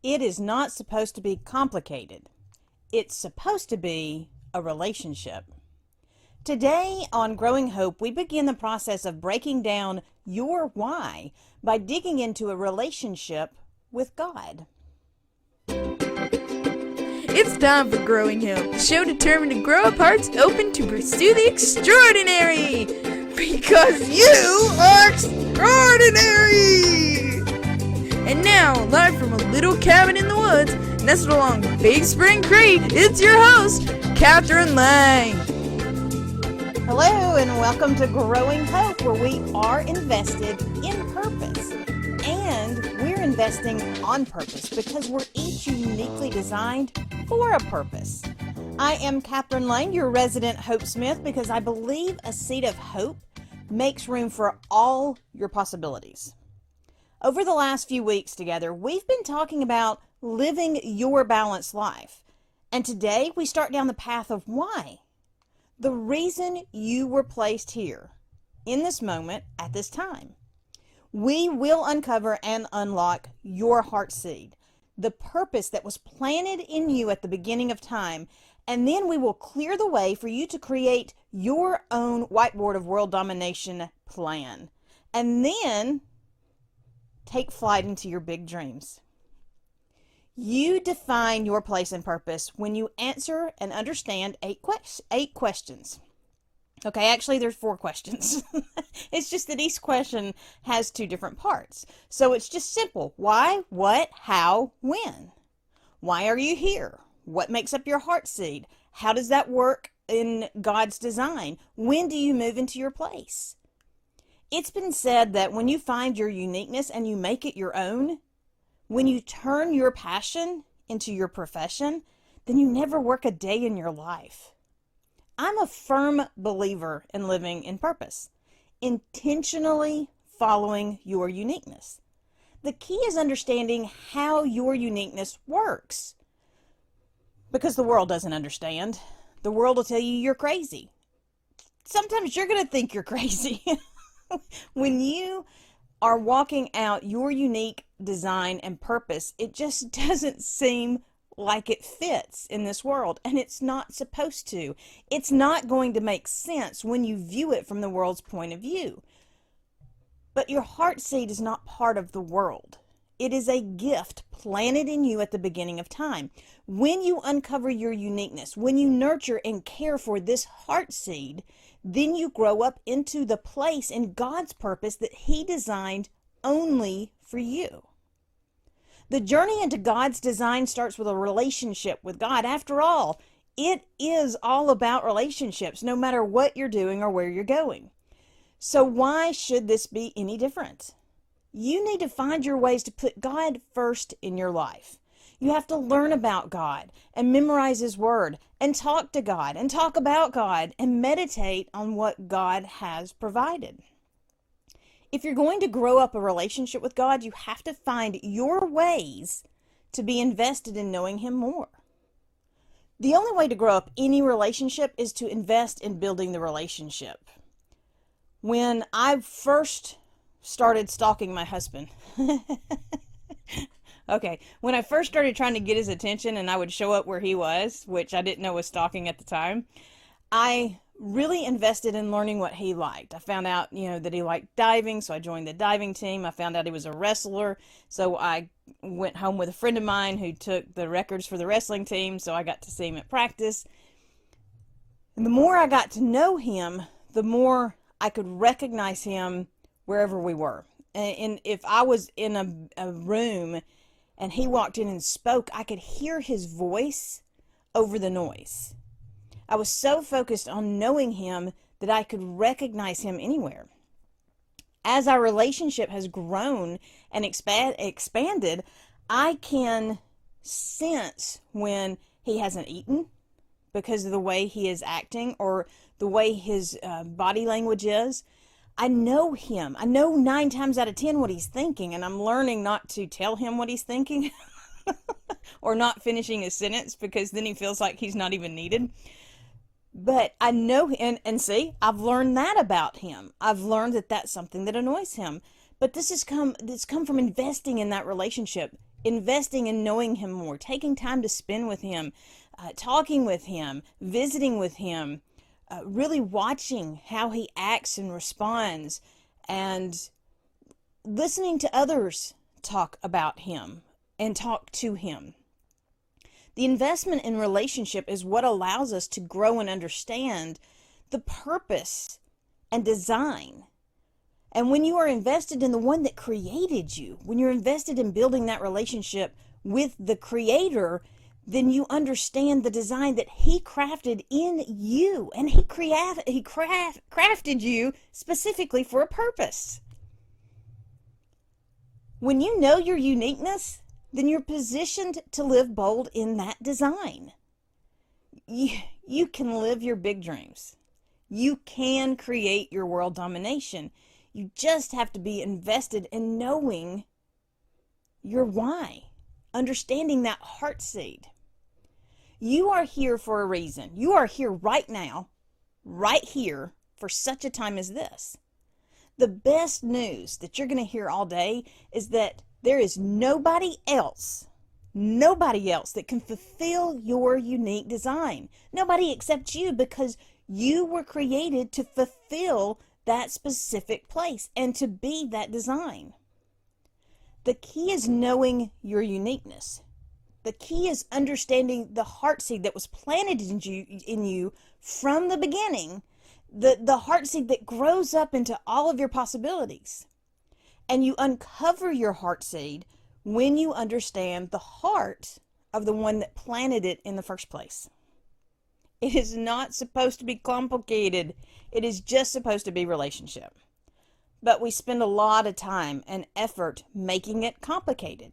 It is not supposed to be complicated. It's supposed to be a relationship. Today on Growing Hope, we begin the process of breaking down your why by digging into a relationship with God. It's time for Growing Hope, the show determined to grow up hearts open to pursue the extraordinary. Because you are extraordinary! And now, live from a little cabin in the woods, nestled along Big Spring Creek, it's your host, Kathryn Lang. Hello and welcome to Growing Hope, where we are invested in purpose. And we're investing on purpose because we're each uniquely designed for a purpose. I am Kathryn Lang, your resident Hope Smith, because I believe a seed of hope makes room for all your possibilities. Over the last few weeks together, we've been talking about living your balanced life. And today we start down the path of why. The reason you were placed here, in this moment, at this time. We will uncover and unlock your heart seed, the purpose that was planted in you at the beginning of time, and then we will clear the way for you to create your own whiteboard of world domination plan. And then take flight into your big dreams. You define your place and purpose when you answer and understand eight questions. Okay, actually there's 4 questions. It's just that each question has 2 different parts. So it's just simple. Why, what, how, when? Why are you here? What makes up your heart seed? How does that work in God's design? When do you move into your place? It's been said that when you find your uniqueness and you make it your own, when you turn your passion into your profession, then you never work a day in your life. I'm a firm believer in living in purpose, intentionally following your uniqueness. The key is understanding how your uniqueness works, because the world doesn't understand. The world will tell you you're crazy. Sometimes you're going to think you're crazy. When you are walking out your unique design and purpose, it just doesn't seem like it fits in this world, and it's not supposed to. It's not going to make sense when you view it from the world's point of view. But your heart seed is not part of the world. It is a gift planted in you at the beginning of time. When you uncover your uniqueness, when you nurture and care for this heart seed, then you grow up into the place in God's purpose that He designed only for you. The journey into God's design starts with a relationship with God. After all, it is all about relationships, no matter what you're doing or where you're going. So why should this be any different? You need to find your ways to put God first in your life. You have to learn about God and memorize His Word and talk to God and talk about God and meditate on what God has provided. If you're going to grow up a relationship with God, you have to find your ways to be invested in knowing Him more. The only way to grow up any relationship is to invest in building the relationship. When I first started stalking my husband, when I first started trying to get his attention and I would show up where he was, which I didn't know was stalking at the time, I really invested in learning what he liked. I found out, that he liked diving, so I joined the diving team. I found out he was a wrestler, so I went home with a friend of mine who took the records for the wrestling team, so I got to see him at practice. And the more I got to know him, the more I could recognize him wherever we were. And if I was in a room and he walked in and spoke, I could hear his voice over the noise. I was so focused on knowing him that I could recognize him anywhere. As our relationship has grown and expanded, I can sense when he hasn't eaten because of the way he is acting or the way his body language is. I know him. I know 9 times out of 10 what he's thinking, and I'm learning not to tell him what he's thinking or not finishing his sentence, because then he feels like he's not even needed. But I know, and see, I've learned that about him. I've learned that that's something that annoys him. But it's come from investing in that relationship. investing in knowing him more, taking time to spend with him, talking with him, visiting with him, really watching how he acts and responds, and listening to others talk about him and talk to him. The investment in relationship is what allows us to grow and understand the purpose and design. And when you are invested in the one that created you, when you're invested in building that relationship with the Creator, then you understand the design that he crafted in you. And he crafted you specifically for a purpose. When you know your uniqueness, then you're positioned to live bold in that design. You can live your big dreams. You can create your world domination. You just have to be invested in knowing your why, understanding that heart seed. You are here for a reason. You are here right now, right here, for such a time as this. The best news that you're going to hear all day is that there is nobody else that can fulfill your unique design. Nobody except you, because you were created to fulfill that specific place and to be that design. The key is knowing your uniqueness. The key is understanding the heart seed that was planted in you from the beginning, the heart seed that grows up into all of your possibilities. And you uncover your heart seed when you understand the heart of the one that planted it in the first place. It is not supposed to be complicated. It is just supposed to be relationship. But we spend a lot of time and effort making it complicated.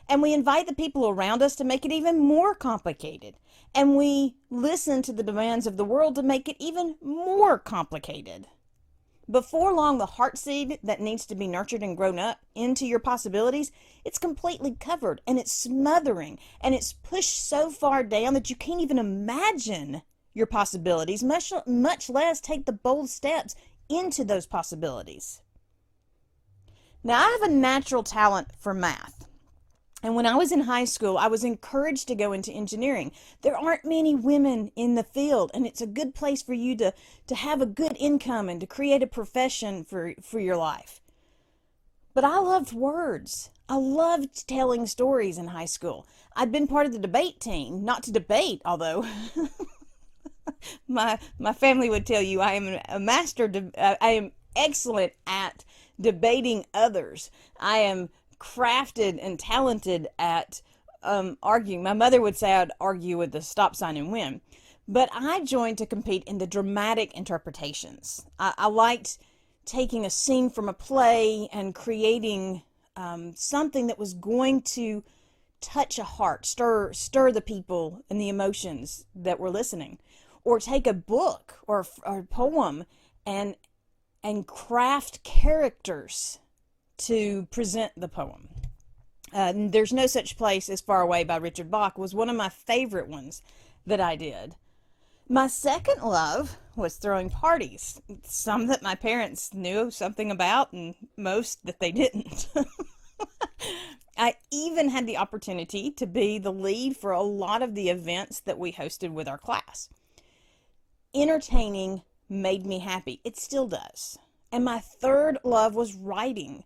And we invite the people around us to make it even more complicated. And we listen to the demands of the world to make it even more complicated. Before long, the heart seed that needs to be nurtured and grown up into your possibilities, it's completely covered and it's smothering and it's pushed so far down that you can't even imagine your possibilities, much less take the bold steps into those possibilities. Now, I have a natural talent for math. And when I was in high school, I was encouraged to go into engineering. There aren't many women in the field, and it's a good place for you to have a good income and to create a profession for your life. But I loved words. I loved telling stories in high school. I'd been part of the debate team, not to debate, although my family would tell you I am a master. I am excellent at debating others. I am crafted and talented at arguing. My mother would say I'd argue with the stop sign and win. But I joined to compete in the dramatic interpretations. I liked taking a scene from a play and creating something that was going to touch a heart, stir the people and the emotions that were listening. Or take a book or a poem and craft characters to present the poem. There's No Such Place as Far Away by Richard Bach was one of my favorite ones that I did. My second love was throwing parties, some that my parents knew something about and most that they didn't. I even had the opportunity to be the lead for a lot of the events that we hosted with our class. Entertaining made me happy. It still does. And my third love was writing.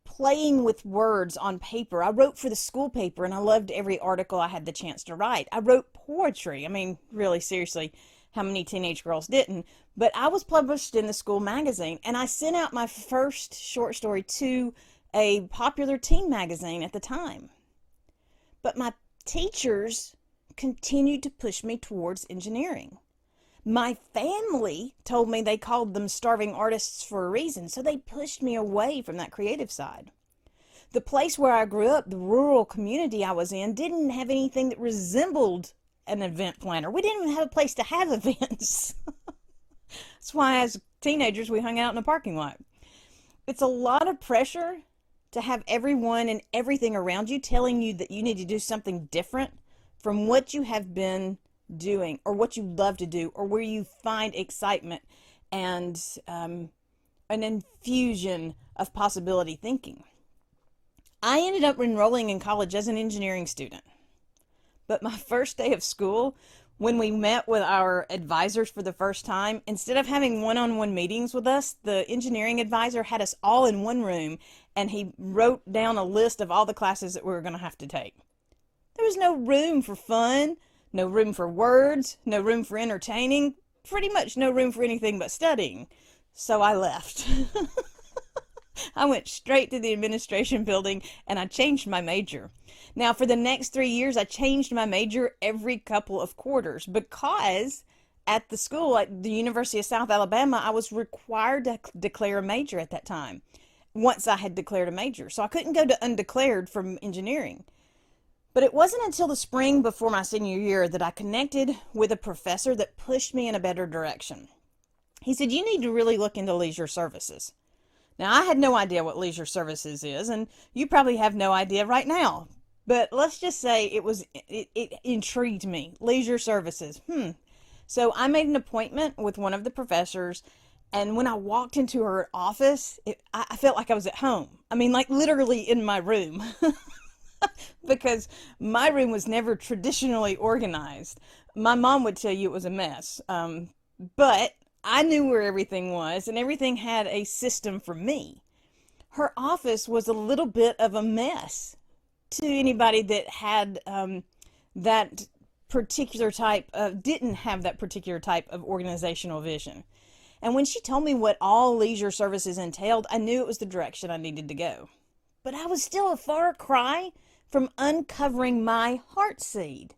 Playing with words on paper. I wrote for the school paper and I loved every article I had the chance to write. I wrote poetry. I mean, really, seriously, how many teenage girls didn't? But I was published in the school magazine and I sent out my first short story to a popular teen magazine at the time. But my teachers continued to push me towards engineering. My family told me they called them starving artists for a reason, so they pushed me away from that creative side. The place where I grew up, the rural community I was in, didn't have anything that resembled an event planner. We didn't even have a place to have events. That's why as teenagers we hung out in a parking lot. It's a lot of pressure to have everyone and everything around you telling you that you need to do something different from what you have been doing or what you love to do or where you find excitement and an infusion of possibility thinking. I ended up enrolling in college as an engineering student. But my first day of school, when we met with our advisors for the first time, instead of having one-on-one meetings with us, the engineering advisor had us all in one room and he wrote down a list of all the classes that we were going to have to take. There was no room for fun, no room for words, no room for entertaining, pretty much no room for anything but studying. So I left. I went straight to the administration building and I changed my major. Now, for the next 3 years, I changed my major every couple of quarters because at the school at the University of South Alabama, I was required to declare a major at that time once I had declared a major. So I couldn't go to undeclared from engineering. But it wasn't until the spring before my senior year that I connected with a professor that pushed me in a better direction. He said, you need to really look into leisure services. Now, I had no idea what leisure services is, and you probably have no idea right now. But let's just say it intrigued me. Leisure services. So I made an appointment with one of the professors, and when I walked into her office, I felt like I was at home. I mean, like literally in my room. Because my room was never traditionally organized. My mom would tell you it was a mess. But I knew where everything was, and everything had a system for me. Her office was a little bit of a mess to anybody that had that particular type of, didn't have that particular type of organizational vision. And when she told me what all leisure services entailed, I knew it was the direction I needed to go. But I was still a far cry from uncovering my heart seed.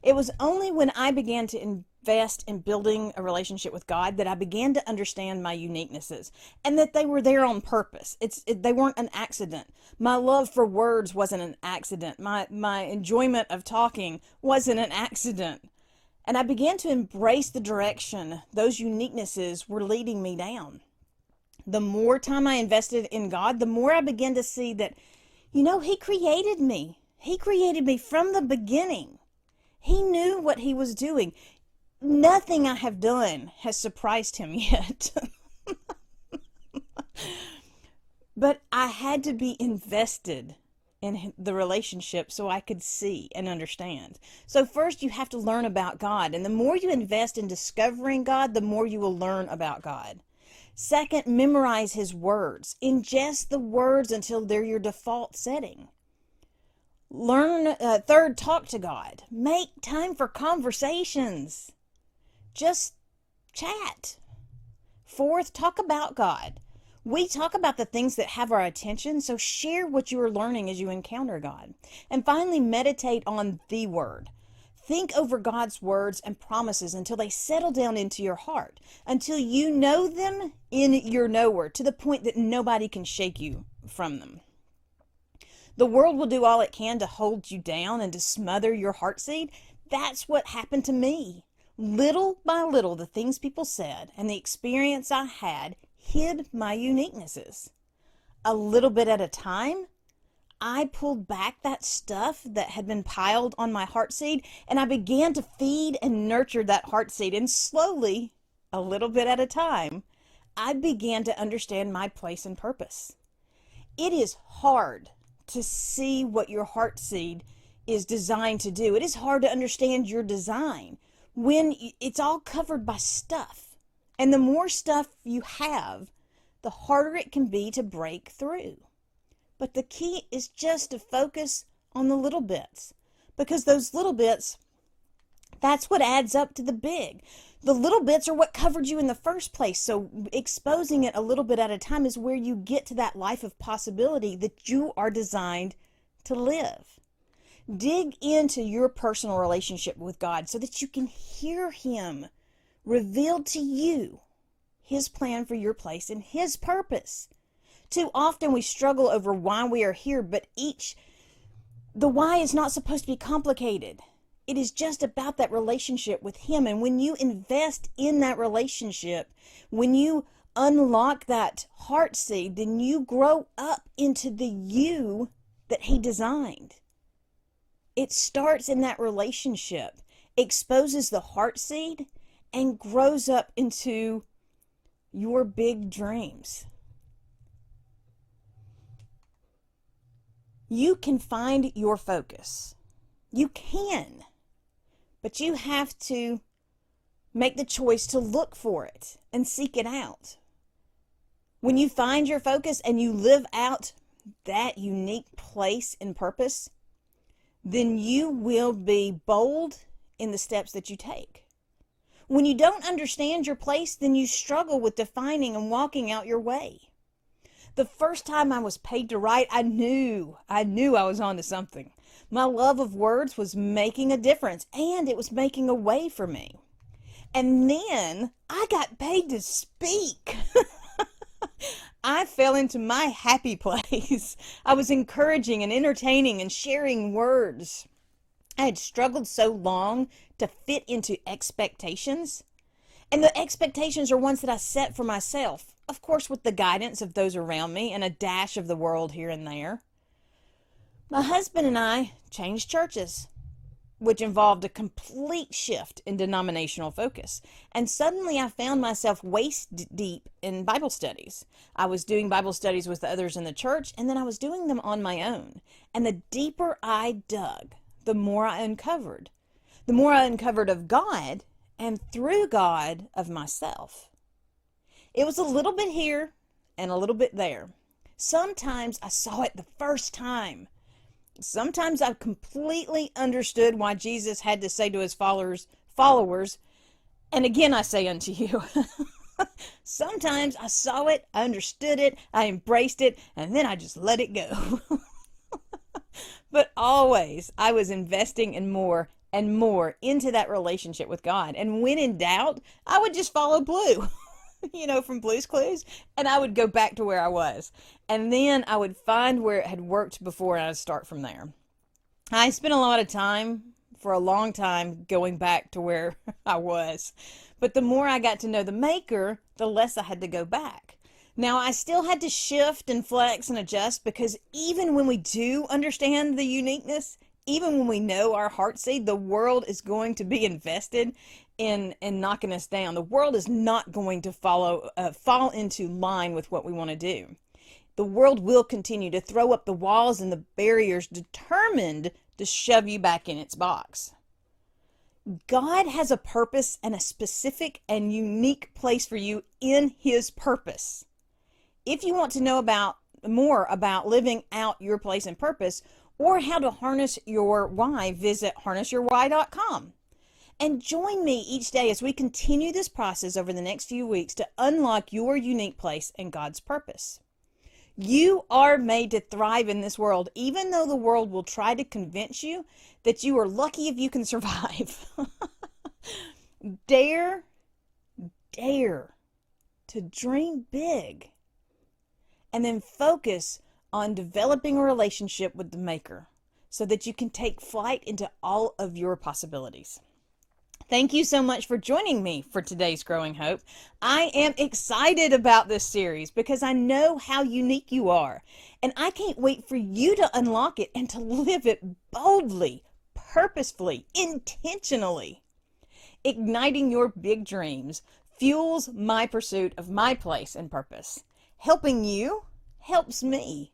It was only when I began to invest in building a relationship with God that I began to understand my uniquenesses and that they were there on purpose. They weren't an accident. My love for words wasn't an accident. My enjoyment of talking wasn't an accident. And I began to embrace the direction those uniquenesses were leading me down. The more time I invested in God, the more I began to see that, He created me. He created me from the beginning. He knew what he was doing. Nothing I have done has surprised him yet. But I had to be invested in the relationship so I could see and understand. So first you have to learn about God. And the more you invest in discovering God, the more you will learn about God. Second, memorize his words. Ingest the words until they're your default setting. Third, talk to God. Make time for conversations. Just chat. Fourth, talk about God. We talk about the things that have our attention, so share what you are learning as you encounter God. And finally, meditate on the Word. Think over God's words and promises until they settle down into your heart, until you know them in your knower, to the point that nobody can shake you from them. The world will do all it can to hold you down and to smother your heart seed. That's what happened to me. Little by little, the things people said and the experience I had hid my uniquenesses. A little bit at a time, I pulled back that stuff that had been piled on my heart seed, and I began to feed and nurture that heart seed. And slowly, a little bit at a time, I began to understand my place and purpose. It is hard to see what your heart seed is designed to do. It is hard to understand your design when it's all covered by stuff. And the more stuff you have, the harder it can be to break through. But the key is just to focus on the little bits, because those little bits, that's what adds up to the big. The little bits are what covered you in the first place. So exposing it a little bit at a time is where you get to that life of possibility that you are designed to live. Dig into your personal relationship with God so that you can hear him revealed to you, his plan for your place and his purpose. Too often we struggle over why we are here, but the why is not supposed to be complicated. It is just about that relationship with him. And when you invest in that relationship, when you unlock that heart seed, then you grow up into the you that he designed. It starts in that relationship, exposes the heart seed, and grows up into your big dreams. You can find your focus. You can, but you have to make the choice to look for it and seek it out. When you find your focus and you live out that unique place and purpose, then you will be bold in the steps that you take. When you don't understand your place, then you struggle with defining and walking out your way. The first time I was paid to write, I knew I was onto something. My love of words was making a difference, and it was making a way for me. And then I got paid to speak. I fell into my happy place. I was encouraging and entertaining and sharing words. I had struggled so long to fit into expectations. And the expectations are ones that I set for myself, of course with the guidance of those around me and a dash of the world here and there. My husband and I changed churches, which involved a complete shift in denominational focus. And suddenly I found myself waist deep in Bible studies. I was doing Bible studies with the others in the church, and then I was doing them on my own. And the deeper I dug, the more I uncovered. The more I uncovered of God, and through God, of myself. It was a little bit here and a little bit there. Sometimes I saw it the first time. Sometimes I completely understood why Jesus had to say to his followers, and again I say unto you. Sometimes I saw it, I understood it, I embraced it, and then I just let it go. But always I was investing in more and more into that relationship with God. And when in doubt, I would just follow Blue, from Blue's Clues, and I would go back to where I was. And then I would find where it had worked before, and I'd start from there. I spent a lot of time, for a long time, going back to where I was. But the more I got to know the Maker, the less I had to go back. Now, I still had to shift and flex and adjust, because even when we do understand the uniqueness, even when we know our heart seed, the world is going to be invested in knocking us down. The world is not going to fall into line with what we want to do. The world will continue to throw up the walls and the barriers, determined to shove you back in its box. God has a purpose and a specific and unique place for you in his purpose. If you want to know more about living out your place and purpose, or how to harness your why, visit harnessyourwhy.com. And join me each day as we continue this process over the next few weeks to unlock your unique place in God's purpose. You are made to thrive in this world, even though the world will try to convince you that you are lucky if you can survive. Dare to dream big, and then focus on developing a relationship with the Maker so that you can take flight into all of your possibilities. Thank you so much for joining me for today's Growing Hope. I am excited about this series because I know how unique you are, and I can't wait for you to unlock it and to live it boldly, purposefully, intentionally. Igniting your big dreams fuels my pursuit of my place and purpose. Helping you helps me.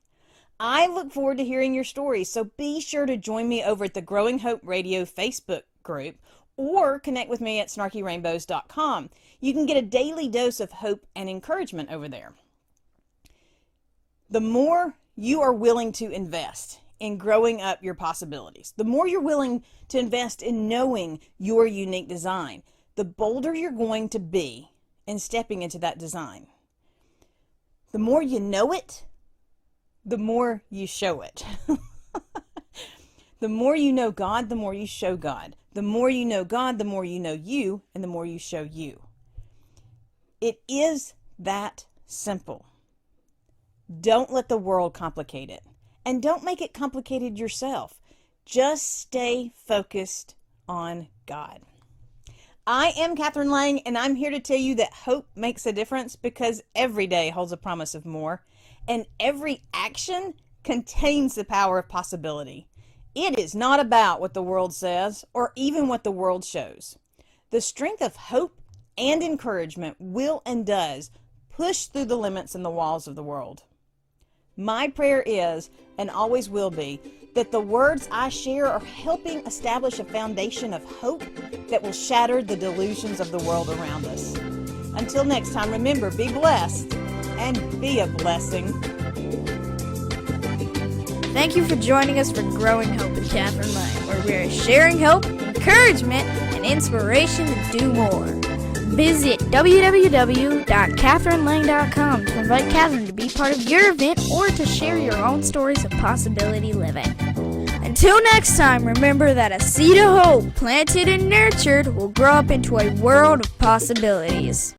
I look forward to hearing your stories, so be sure to join me over at the Growing Hope Radio Facebook group, or connect with me at snarkyrainbows.com. You can get a daily dose of hope and encouragement over there. The more you are willing to invest in growing up your possibilities, the more you're willing to invest in knowing your unique design, the bolder you're going to be in stepping into that design. The more you know it, the more you show it. The more you know God, the more you show God. The more you know God, the more you know you, and the more you show you. It is that simple. Don't let the world complicate it. And don't make it complicated yourself. Just stay focused on God. I am Kathryn Lang, and I'm here to tell you that hope makes a difference, because every day holds a promise of more, and every action contains the power of possibility. It is not about what the world says or even what the world shows. The strength of hope and encouragement will and does push through the limits and the walls of the world. My prayer is, and always will be, that the words I share are helping establish a foundation of hope that will shatter the delusions of the world around us. Until next time, remember, be blessed and be a blessing. Thank you for joining us for Growing Hope with Kathryn Lang, where we are sharing hope, encouragement, and inspiration to do more. Visit www.kathrynlang.com to invite Kathryn to be part of your event or to share your own stories of possibility living. Until next time, remember that a seed of hope planted and nurtured will grow up into a world of possibilities.